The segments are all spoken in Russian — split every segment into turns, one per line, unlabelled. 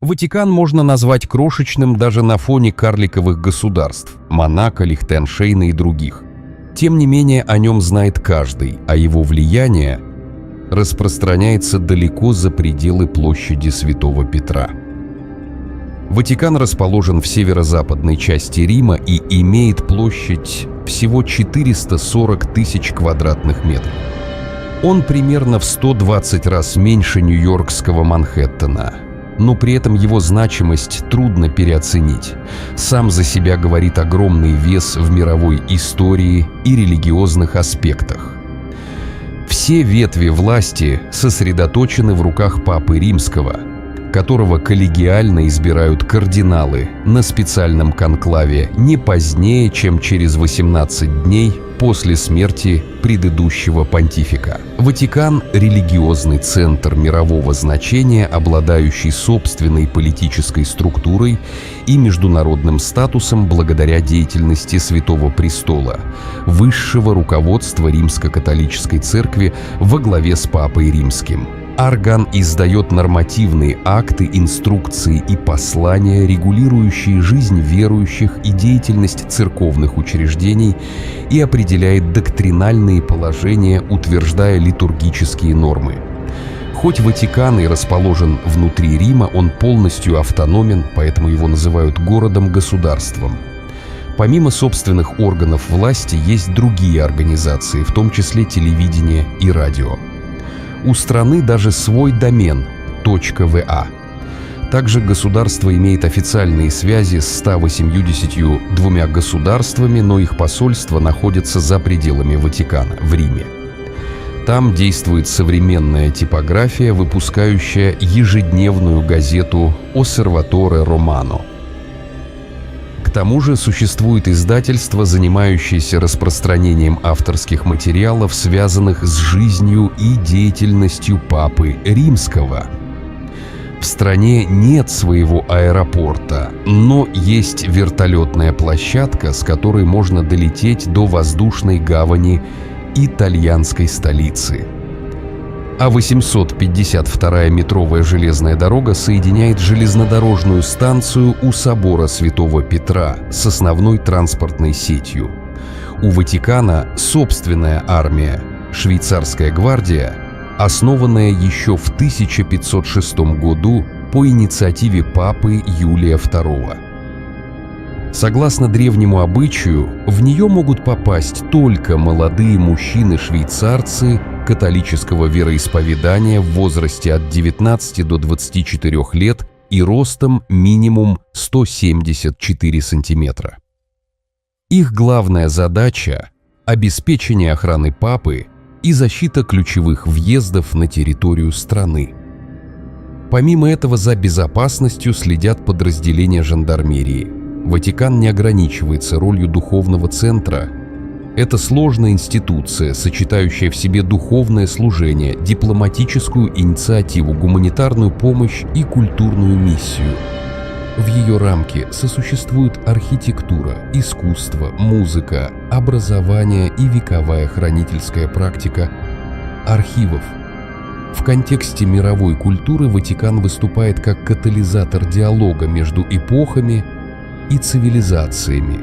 Ватикан можно назвать крошечным даже на фоне карликовых государств – Монако, Лихтенштейна и других. Тем не менее, о нем знает каждый, а его влияние распространяется далеко за пределы площади Святого Петра. Ватикан расположен в северо-западной части Рима и имеет площадь всего 440 тысяч квадратных метров. Он примерно в 120 раз меньше нью-йоркского Манхэттена, но при этом его значимость трудно переоценить. Сам за себя говорит огромный вес в мировой истории и религиозных аспектах. Все ветви власти сосредоточены в руках Папы Римского, которого коллегиально избирают кардиналы на специальном конклаве не позднее, чем через 18 дней после смерти предыдущего понтифика. Ватикан – религиозный центр мирового значения, обладающий собственной политической структурой и международным статусом благодаря деятельности Святого Престола, высшего руководства Римско-католической церкви во главе с Папой Римским. Орган издает нормативные акты, инструкции и послания, регулирующие жизнь верующих и деятельность церковных учреждений, и определяет доктринальные положения, утверждая литургические нормы. Хоть Ватикан и расположен внутри Рима, он полностью автономен, поэтому его называют городом-государством. Помимо собственных органов власти есть другие организации, в том числе телевидение и радио. У страны даже свой домен .va. Также государство имеет официальные связи с 182 государствами, но их посольства находятся за пределами Ватикана, в Риме. Там действует современная типография, выпускающая ежедневную газету «Осерваторе Романо». К тому же существует издательство, занимающееся распространением авторских материалов, связанных с жизнью и деятельностью Папы Римского. В стране нет своего аэропорта, но есть вертолетная площадка, с которой можно долететь до воздушной гавани итальянской столицы. А 852-я метровая железная дорога соединяет железнодорожную станцию у собора Святого Петра с основной транспортной сетью. У Ватикана собственная армия, швейцарская гвардия, основанная еще в 1506 году по инициативе папы Юлия II. Согласно древнему обычаю, в нее могут попасть только молодые мужчины-швейцарцы католического вероисповедания в возрасте от 19 до 24 лет и ростом минимум 174 сантиметра. Их главная задача – обеспечение охраны папы и защита ключевых въездов на территорию страны. Помимо этого, за безопасностью следят подразделения жандармерии. Ватикан не ограничивается ролью духовного центра. Это сложная институция, сочетающая в себе духовное служение, дипломатическую инициативу, гуманитарную помощь и культурную миссию. В ее рамке сосуществуют архитектура, искусство, музыка, образование и вековая хранительская практика архивов. В контексте мировой культуры Ватикан выступает как катализатор диалога между эпохами и цивилизациями.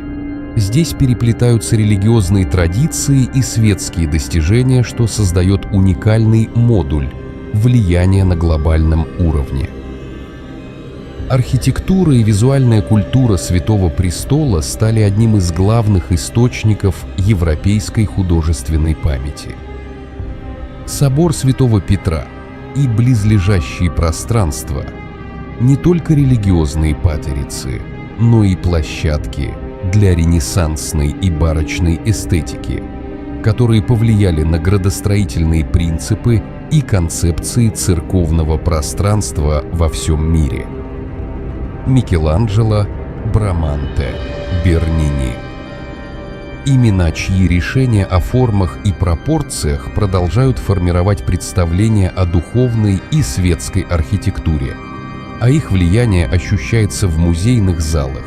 Здесь переплетаются религиозные традиции и светские достижения, что создает уникальный модуль влияния на глобальном уровне. Архитектура и визуальная культура Святого Престола стали одним из главных источников европейской художественной памяти. Собор Святого Петра и близлежащие пространства – не только религиозные патерицы, но и площадки для ренессансной и барочной эстетики, которые повлияли на градостроительные принципы и концепции церковного пространства во всем мире. Микеланджело, Браманте, Бернини. Имена, чьи решения о формах и пропорциях продолжают формировать представления о духовной и светской архитектуре, а их влияние ощущается в музейных залах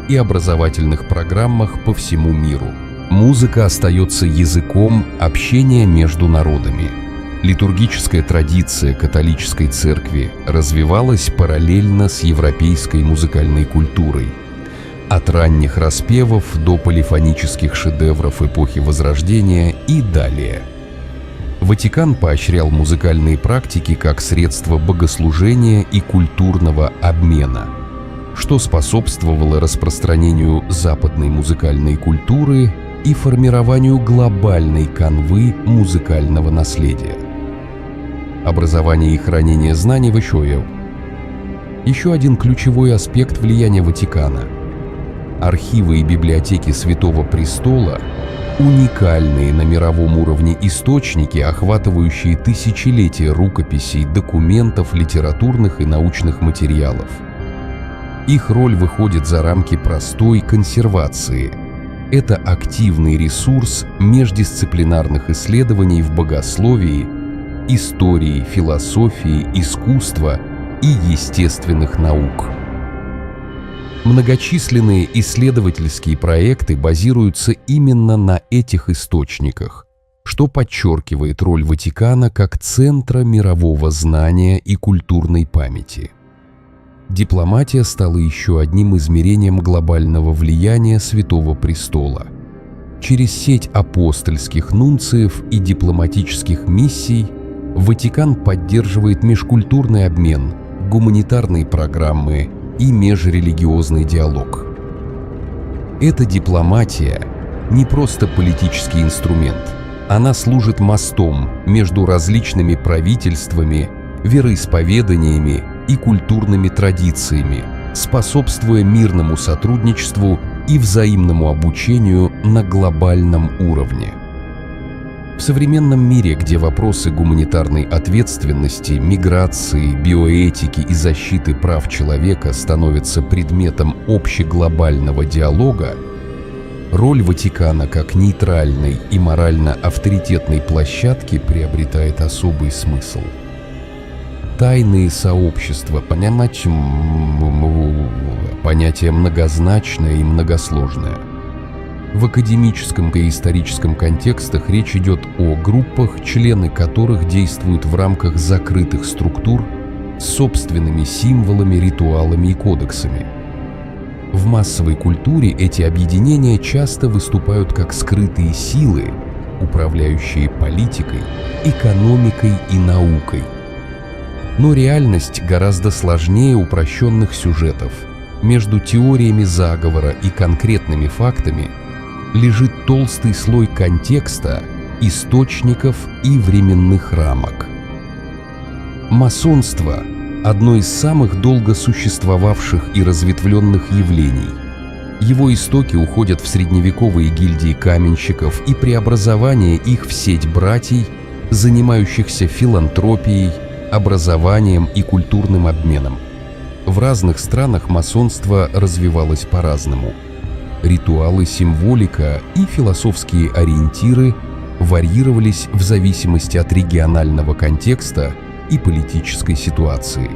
и образовательных программах по всему миру. Музыка остается языком общения между народами. Литургическая традиция католической церкви развивалась параллельно с европейской музыкальной культурой. От ранних распевов до полифонических шедевров эпохи Возрождения и далее. Ватикан поощрял музыкальные практики как средство богослужения и культурного обмена, что способствовало распространению западной музыкальной культуры и формированию глобальной канвы музыкального наследия. Образование и хранение знаний в Ишуе. Еще один ключевой аспект влияния Ватикана. Архивы и библиотеки Святого Престола – уникальные на мировом уровне источники, охватывающие тысячелетия рукописей, документов, литературных и научных материалов. Их роль выходит за рамки простой консервации. Это активный ресурс междисциплинарных исследований в богословии, истории, философии, искусства и естественных наук. Многочисленные исследовательские проекты базируются именно на этих источниках, что подчеркивает роль Ватикана как центра мирового знания и культурной памяти. Дипломатия стала еще одним измерением глобального влияния Святого Престола. Через сеть апостольских нунциев и дипломатических миссий Ватикан поддерживает межкультурный обмен, гуманитарные программы и межрелигиозный диалог. Эта дипломатия не просто политический инструмент, она служит мостом между различными правительствами, вероисповеданиями и культурными традициями, способствуя мирному сотрудничеству и взаимному обучению на глобальном уровне. В современном мире, где вопросы гуманитарной ответственности, миграции, биоэтики и защиты прав человека становятся предметом общеглобального диалога, роль Ватикана как нейтральной и морально авторитетной площадки приобретает особый смысл. Тайные сообщества, понятие многозначное и многосложное. В академическом и историческом контекстах речь идет о группах, члены которых действуют в рамках закрытых структур с собственными символами, ритуалами и кодексами. В массовой культуре эти объединения часто выступают как скрытые силы, управляющие политикой, экономикой и наукой. Но реальность гораздо сложнее упрощенных сюжетов. Между теориями заговора и конкретными фактами лежит толстый слой контекста, источников и временных рамок. Масонство – одно из самых долго существовавших и разветвленных явлений. Его истоки уходят в средневековые гильдии каменщиков и преобразование их в сеть братий, занимающихся филантропией, образованием и культурным обменом. В разных странах масонство развивалось по-разному. Ритуалы, символика и философские ориентиры варьировались в зависимости от регионального контекста и политической ситуации.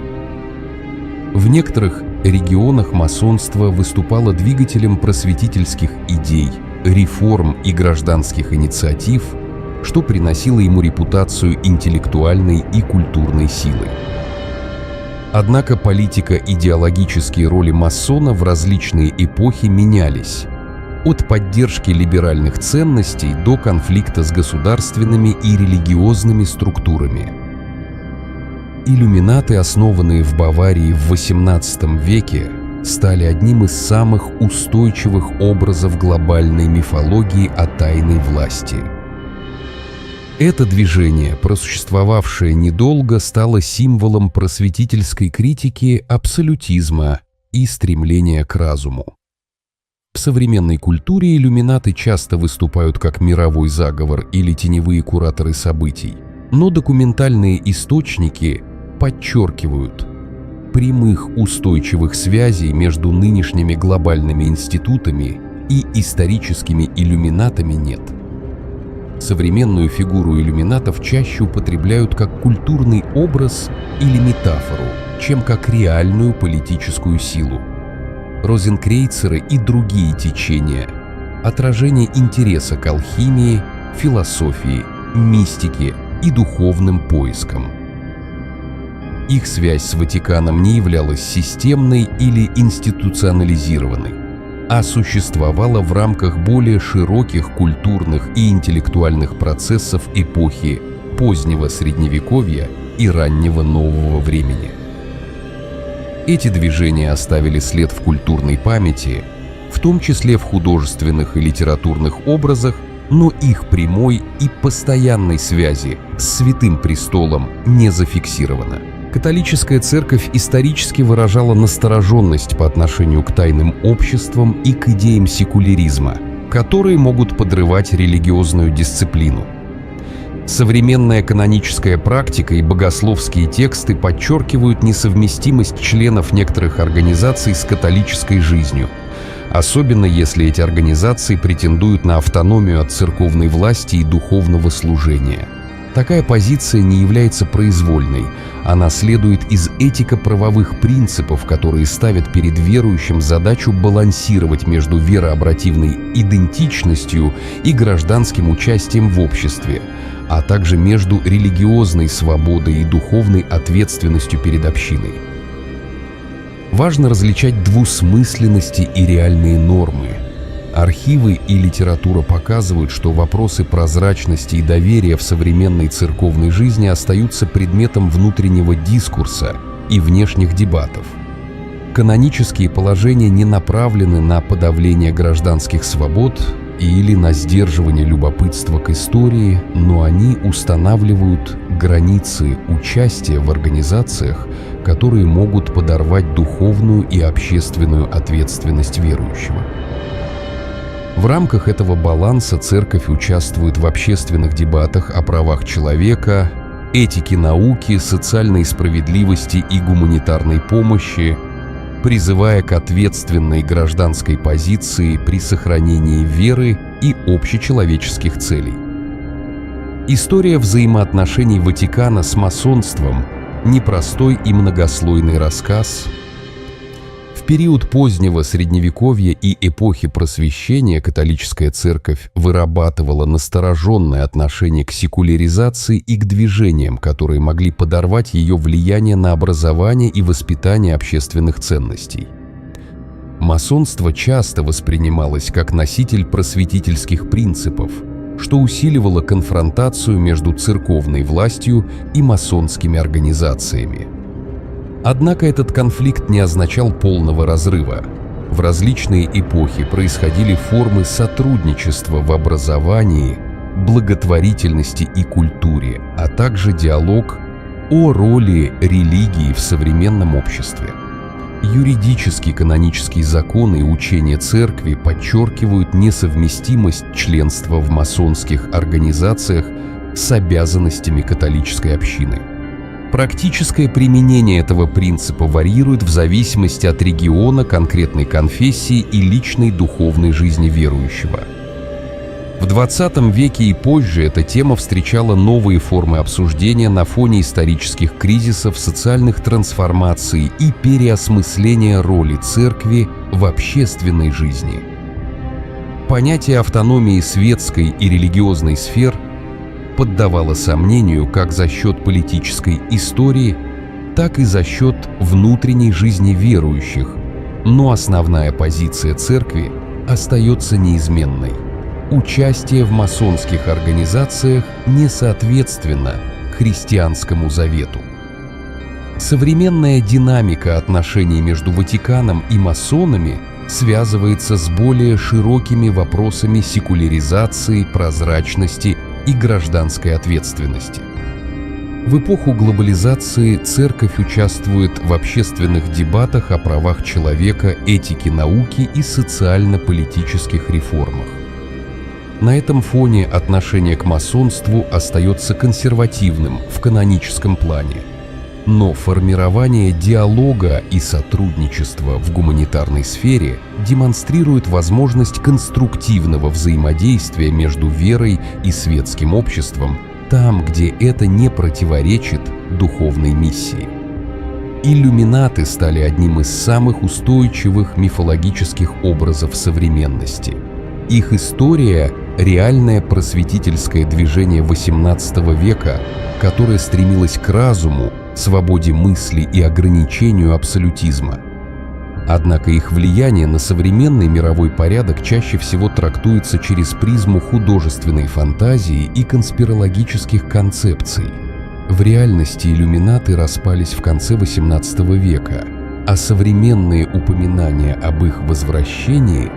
В некоторых регионах масонство выступало двигателем просветительских идей, реформ и гражданских инициатив, что приносило ему репутацию интеллектуальной и культурной силы. Однако политико-идеологические роли масона в различные эпохи менялись, от поддержки либеральных ценностей до конфликта с государственными и религиозными структурами. Иллюминаты, основанные в Баварии в XVIII веке, стали одним из самых устойчивых образов глобальной мифологии о тайной власти. Это движение, просуществовавшее недолго, стало символом просветительской критики абсолютизма и стремления к разуму. В современной культуре иллюминаты часто выступают как мировой заговор или теневые кураторы событий, но документальные источники подчеркивают: прямых устойчивых связей между нынешними глобальными институтами и историческими иллюминатами нет. Современную фигуру иллюминатов чаще употребляют как культурный образ или метафору, чем как реальную политическую силу. Розенкрейцеры и другие течения – отражение интереса к алхимии, философии, мистике и духовным поиском. Их связь с Ватиканом не являлась системной или институционализированной, а существовала в рамках более широких культурных и интеллектуальных процессов эпохи позднего Средневековья и раннего Нового времени. Эти движения оставили след в культурной памяти, в том числе в художественных и литературных образах, но их прямой и постоянной связи с Святым Престолом не зафиксировано. Католическая церковь исторически выражала настороженность по отношению к тайным обществам и к идеям секуляризма, которые могут подрывать религиозную дисциплину. Современная каноническая практика и богословские тексты подчеркивают несовместимость членов некоторых организаций с католической жизнью, особенно если эти организации претендуют на автономию от церковной власти и духовного служения. Такая позиция не является произвольной, она следует из этико-правовых принципов, которые ставят перед верующим задачу балансировать между верообративной идентичностью и гражданским участием в обществе, а также между религиозной свободой и духовной ответственностью перед общиной. Важно различать двусмысленности и реальные нормы. Архивы и литература показывают, что вопросы прозрачности и доверия в современной церковной жизни остаются предметом внутреннего дискурса и внешних дебатов. Канонические положения не направлены на подавление гражданских свобод или на сдерживание любопытства к истории, но они устанавливают границы участия в организациях, которые могут подорвать духовную и общественную ответственность верующего. В рамках этого баланса церковь участвует в общественных дебатах о правах человека, этике науки, социальной справедливости и гуманитарной помощи, призывая к ответственной гражданской позиции при сохранении веры и общечеловеческих целей. История взаимоотношений Ватикана с масонством – непростой и многослойный рассказ. В период позднего Средневековья и эпохи Просвещения католическая церковь вырабатывала настороженное отношение к секуляризации и к движениям, которые могли подорвать ее влияние на образование и воспитание общественных ценностей. Масонство часто воспринималось как носитель просветительских принципов, что усиливало конфронтацию между церковной властью и масонскими организациями. Однако этот конфликт не означал полного разрыва. В различные эпохи происходили формы сотрудничества в образовании, благотворительности и культуре, а также диалог о роли религии в современном обществе. Юридические канонические законы и учения церкви подчеркивают несовместимость членства в масонских организациях с обязанностями католической общины. Практическое применение этого принципа варьирует в зависимости от региона, конкретной конфессии и личной духовной жизни верующего. В XX веке и позже эта тема встречала новые формы обсуждения на фоне исторических кризисов, социальных трансформаций и переосмысления роли церкви в общественной жизни. Понятие автономии светской и религиозной сфер поддавало сомнению как за счет политической истории, так и за счет внутренней жизни верующих, но основная позиция церкви остается неизменной. Участие в масонских организациях не соответственно христианскому завету. Современная динамика отношений между Ватиканом и масонами связывается с более широкими вопросами секуляризации, прозрачности и гражданской ответственности. В эпоху глобализации церковь участвует в общественных дебатах о правах человека, этике науки и социально-политических реформах. На этом фоне отношение к масонству остается консервативным в каноническом плане, но формирование диалога и сотрудничества в гуманитарной сфере демонстрирует возможность конструктивного взаимодействия между верой и светским обществом там, где это не противоречит духовной миссии. Иллюминаты стали одним из самых устойчивых мифологических образов современности. Их история реальное просветительское движение XVIII века, которое стремилось к разуму, свободе мысли и ограничению абсолютизма. Однако их влияние на современный мировой порядок чаще всего трактуется через призму художественной фантазии и конспирологических концепций. В реальности иллюминаты распались в конце XVIII века, а современные упоминания об их возвращении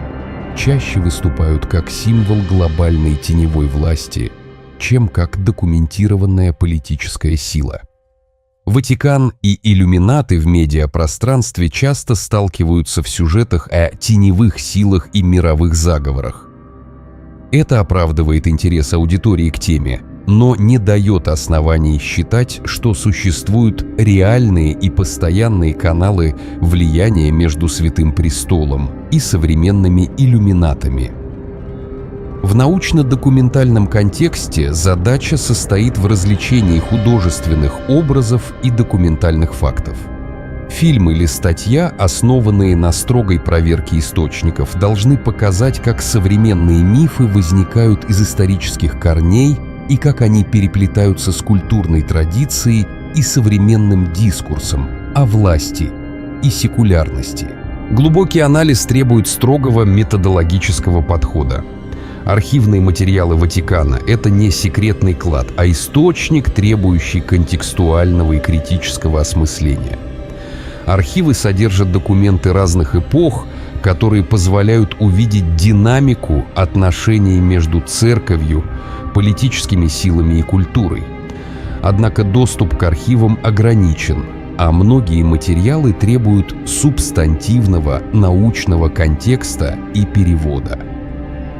чаще выступают как символ глобальной теневой власти, чем как документированная политическая сила. Ватикан и иллюминаты в медиапространстве часто сталкиваются в сюжетах о теневых силах и мировых заговорах. Это оправдывает интерес аудитории к теме, но не дает оснований считать, что существуют реальные и постоянные каналы влияния между Святым Престолом и современными иллюминатами. В научно-документальном контексте задача состоит в развлечении художественных образов и документальных фактов. Фильм или статья, основанные на строгой проверке источников, должны показать, как современные мифы возникают из исторических корней и как они переплетаются с культурной традицией и современным дискурсом о власти и секулярности. Глубокий анализ требует строгого методологического подхода. Архивные материалы Ватикана – это не секретный клад, а источник, требующий контекстуального и критического осмысления. Архивы содержат документы разных эпох, которые позволяют увидеть динамику отношений между церковью, политическими силами и культурой. Однако доступ к архивам ограничен, а многие материалы требуют субстантивного научного контекста и перевода.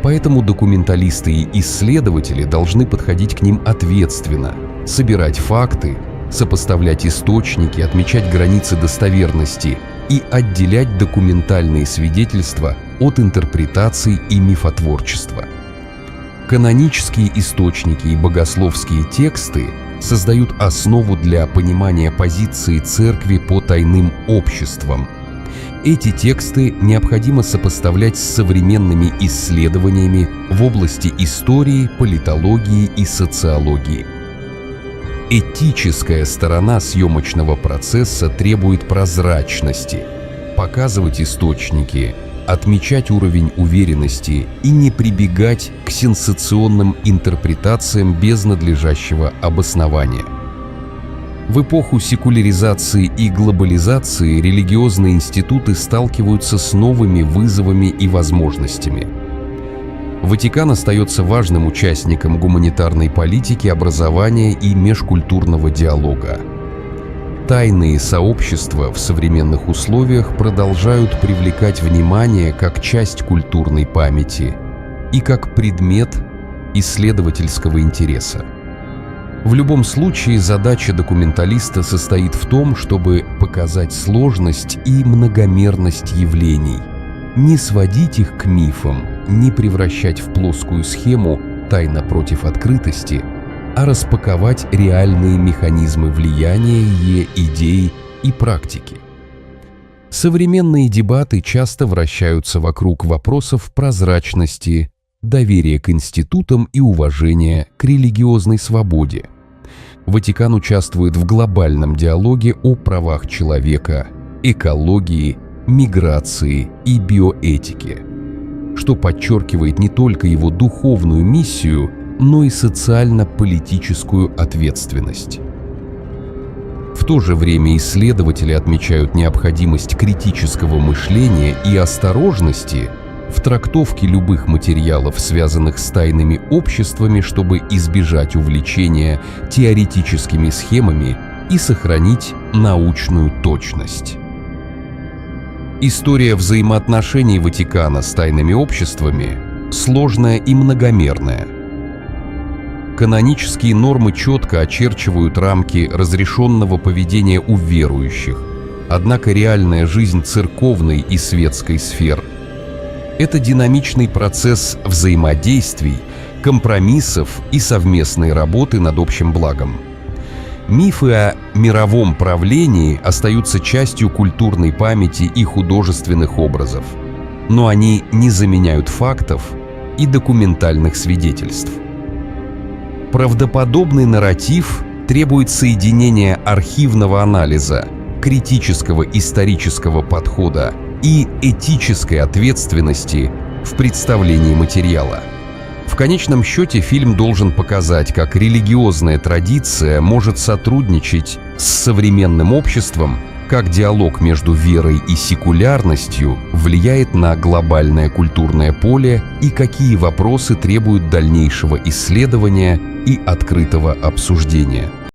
Поэтому документалисты и исследователи должны подходить к ним ответственно, собирать факты, сопоставлять источники, отмечать границы достоверности и отделять документальные свидетельства от интерпретаций и мифотворчества. Канонические источники и богословские тексты создают основу для понимания позиции церкви по тайным обществам. Эти тексты необходимо сопоставлять с современными исследованиями в области истории, политологии и социологии. Этическая сторона съемочного процесса требует прозрачности, показывать источники, отмечать уровень уверенности и не прибегать к сенсационным интерпретациям без надлежащего обоснования. В эпоху секуляризации и глобализации религиозные институты сталкиваются с новыми вызовами и возможностями. Ватикан остается важным участником гуманитарной политики, образования и межкультурного диалога. Тайные сообщества в современных условиях продолжают привлекать внимание как часть культурной памяти и как предмет исследовательского интереса. В любом случае, задача документалиста состоит в том, чтобы показать сложность и многомерность явлений, не сводить их к мифам, не превращать в плоскую схему «тайна против открытости», а распаковать реальные механизмы влияния, идей и практики. Современные дебаты часто вращаются вокруг вопросов прозрачности, доверия к институтам и уважения к религиозной свободе. Ватикан участвует в глобальном диалоге о правах человека, экологии, миграции и биоэтике, что подчеркивает не только его духовную миссию, но и социально-политическую ответственность. В то же время исследователи отмечают необходимость критического мышления и осторожности в трактовке любых материалов, связанных с тайными обществами, чтобы избежать увлечения теоретическими схемами и сохранить научную точность. История взаимоотношений Ватикана с тайными обществами сложная и многомерная. Канонические нормы четко очерчивают рамки разрешенного поведения у верующих, однако реальная жизнь церковной и светской сфер – это динамичный процесс взаимодействий, компромиссов и совместной работы над общим благом. Мифы о мировом правлении остаются частью культурной памяти и художественных образов, но они не заменяют фактов и документальных свидетельств. Правдоподобный нарратив требует соединения архивного анализа, критического исторического подхода и этической ответственности в представлении материала. В конечном счете фильм должен показать, как религиозная традиция может сотрудничать с современным обществом, как диалог между верой и секулярностью влияет на глобальное культурное поле и какие вопросы требуют дальнейшего исследования и открытого обсуждения.